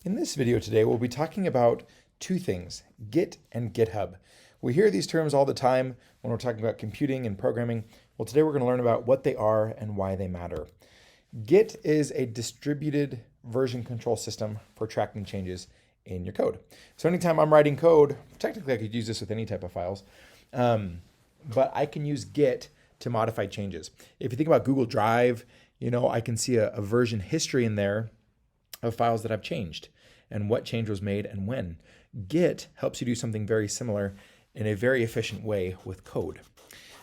In this video today, we'll be talking about two things, Git and GitHub. We hear these terms all the time when we're talking about computing and programming. Well, today we're going to learn about what they are and why they matter. Git is a distributed version control system for tracking changes in your code. So anytime I'm writing code, technically I could use this with any type of files, but I can use Git to modify changes. If you think about Google Drive, I can see a version history in there of files that I've changed and what change was made and when. Git helps you do something very similar in a very efficient way with code.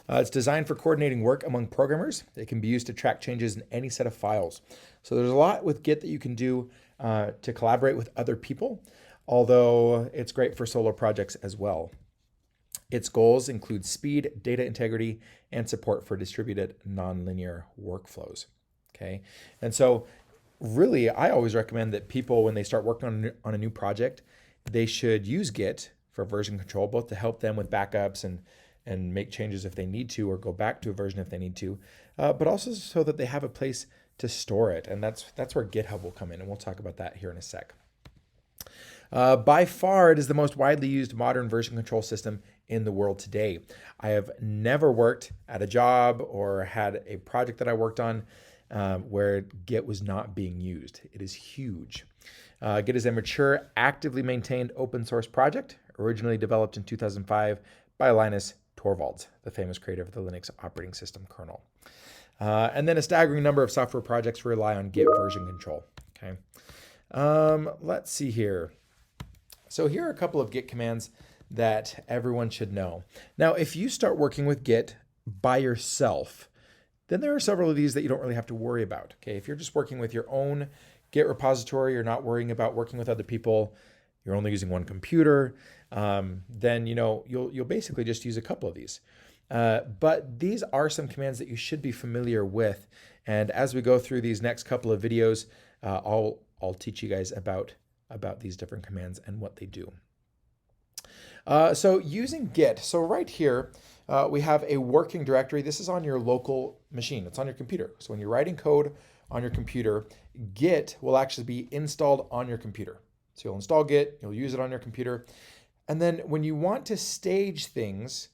It's designed for coordinating work among programmers. It can be used to track changes in any set of files. So there's a lot with Git that you can do to collaborate with other people, although it's great for solo projects as well. Its goals include speed, data integrity, and support for distributed nonlinear workflows. Okay, and so really, I always recommend that people, when they start working on a new project, they should use Git for version control, both to help them with backups and make changes if they need to, or go back to a version if they need to, but also so that they have a place to store it. And that's where GitHub will come in, and we'll talk about that here in a sec. By far, it is the most widely used modern version control system in the world today. I have never worked at a job or had a project that I worked on where Git was not being used. It is huge. Git is a mature, actively maintained open source project, originally developed in 2005 by Linus Torvalds, the famous creator of the Linux operating system kernel. And then a staggering number of software projects rely on Git version control. Okay. Let's see here. So here are a couple of Git commands that everyone should know. Now, if you start working with Git by yourself, then there are several of these that you don't really have to worry about. Okay, if you're just working with your own Git repository, you're not worrying about working with other people, you're only using one computer, then you'll basically just use a couple of these. But these are some commands that you should be familiar with. And as we go through these next couple of videos, I'll teach you guys about these different commands and what they do. So using Git, so right here, we have a working directory. This is on your local machine. It's on your computer. So when you're writing code on your computer, Git will actually be installed on your computer. So you'll install Git, you'll use it on your computer. And then when you want to stage things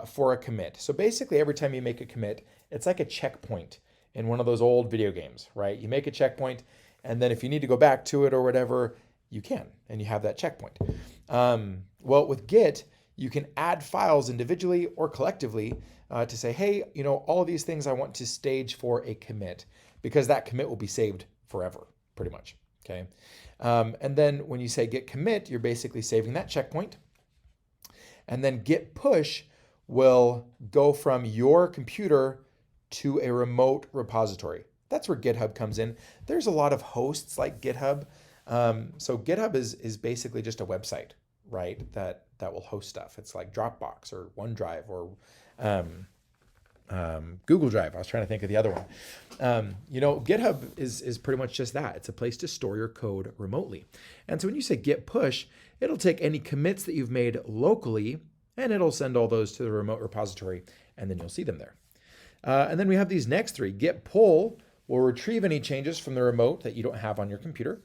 for a commit, so basically every time you make a commit, it's like a checkpoint in one of those old video games, right? You make a checkpoint, and then if you need to go back to it or whatever, you can, and you have that checkpoint. Well, with Git, you can add files individually or collectively to say, hey, all of these things I want to stage for a commit, because that commit will be saved forever, pretty much. Okay. And then when you say git commit, you're basically saving that checkpoint. And then git push will go from your computer to a remote repository. That's where GitHub comes in. There's a lot of hosts like GitHub. So GitHub is basically just a website, right? That will host stuff. It's like Dropbox or OneDrive or Google Drive. I was trying to think of the other one. GitHub is pretty much just that. It's a place to store your code remotely. And so when you say git push, it'll take any commits that you've made locally, and it'll send all those to the remote repository, and then you'll see them there. And then we have these next three. Git pull will retrieve any changes from the remote that you don't have on your computer.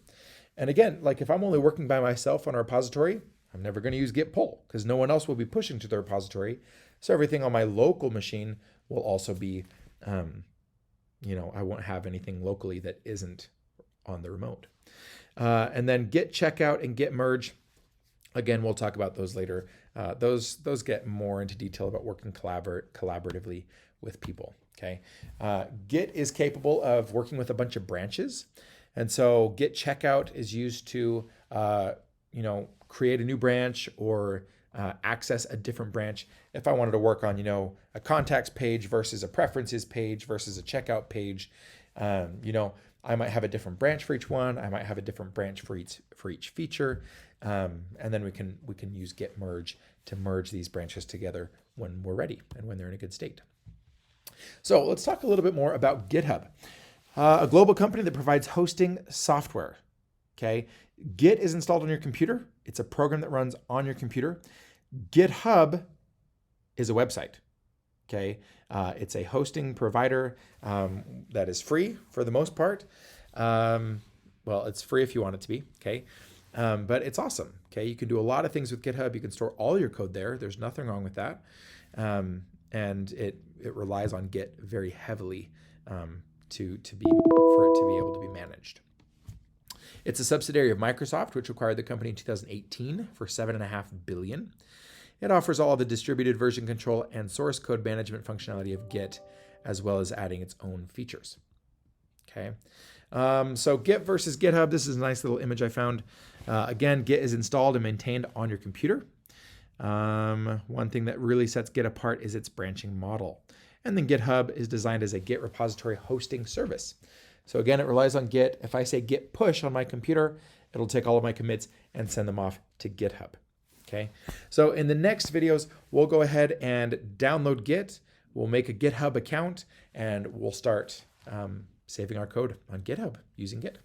And again, like if I'm only working by myself on a repository, I'm never going to use git pull because no one else will be pushing to the repository. So everything on my local machine will also be, I won't have anything locally that isn't on the remote. And then git checkout and git merge. Again, we'll talk about those later. Those get more into detail about working collaboratively with people. Okay. Git is capable of working with a bunch of branches. And so git checkout is used to, create a new branch or access a different branch. If I wanted to work on, a contacts page versus a preferences page versus a checkout page, I might have a different branch for each one. I might have a different branch for each feature. And then we can use git merge to merge these branches together when we're ready and when they're in a good state. So let's talk a little bit more about GitHub. A global company that provides hosting software. Okay, Git is installed on your computer. It's a program that runs on your computer. GitHub is a website. Okay, it's a hosting provider that is free for the most part. Well, it's free if you want it to be, okay? But it's awesome, okay? You can do a lot of things with GitHub. You can store all your code there. There's nothing wrong with that. And it relies on Git very heavily for it to be able to be managed. It's a subsidiary of Microsoft, which acquired the company in 2018 for $7.5 billion. It offers all the distributed version control and source code management functionality of Git, as well as adding its own features. Okay, so Git versus GitHub. This is a nice little image I found. Again, Git is installed and maintained on your computer. One thing that really sets Git apart is its branching model. And then GitHub is designed as a Git repository hosting service. So again, it relies on Git. If I say git push on my computer, it'll take all of my commits and send them off to GitHub. Okay, so in the next videos, we'll go ahead and download Git. We'll make a GitHub account and we'll start saving our code on GitHub using Git.